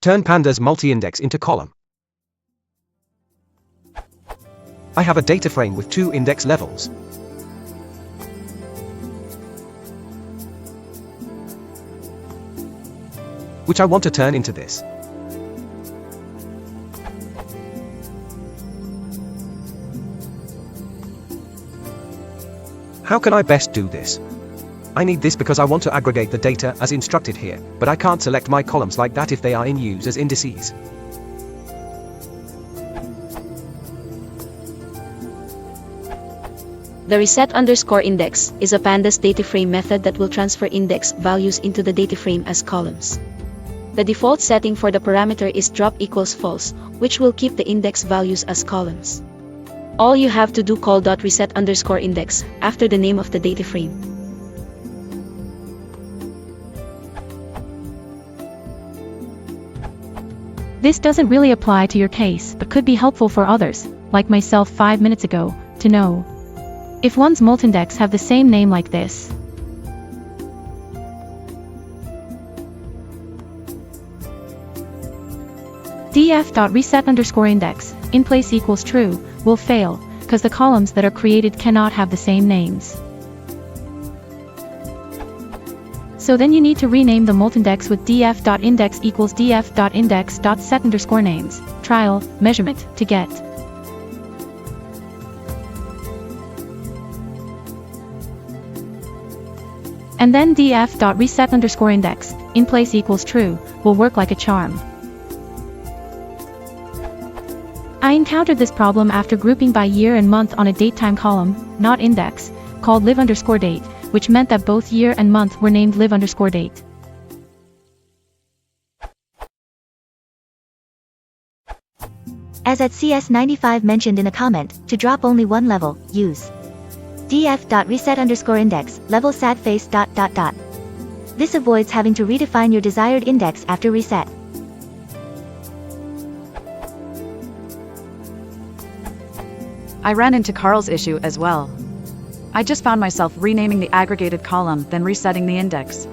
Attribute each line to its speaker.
Speaker 1: Turn Pandas Multi-Index into column. I have a data frame with 2 index levels. Which I want to turn into this. How can I best do this? I need this because I want to aggregate the data as instructed here, but I can't select my columns like that if they are in use as indices.
Speaker 2: The reset_index is a Pandas dataframe method that will transfer index values into the dataframe as columns. The default setting for the parameter is drop equals false, which will keep the index values as columns. All you have to do call .reset_index after the name of the dataframe.
Speaker 3: This doesn't really apply to your case, but could be helpful for others, like myself 5 minutes ago, to know if one's multi-index have the same name like this. df.reset_index in place equals true will fail, because the columns that are created cannot have the same names. So then you need to rename the multi-index with df.index equals df.index.set_names, trial, measurement, to get. And then df.reset_index in place equals true will work like a charm. I encountered this problem after grouping by year and month on a datetime column, not index, called live_date, which meant that both year and month were named live_date.
Speaker 4: As at CS95 mentioned in a comment, to drop only one level, use df.reset_index level sad face ... This avoids having to redefine your desired index after reset.
Speaker 5: I ran into Carl's issue as well. I just found myself renaming the aggregated column, then resetting the index.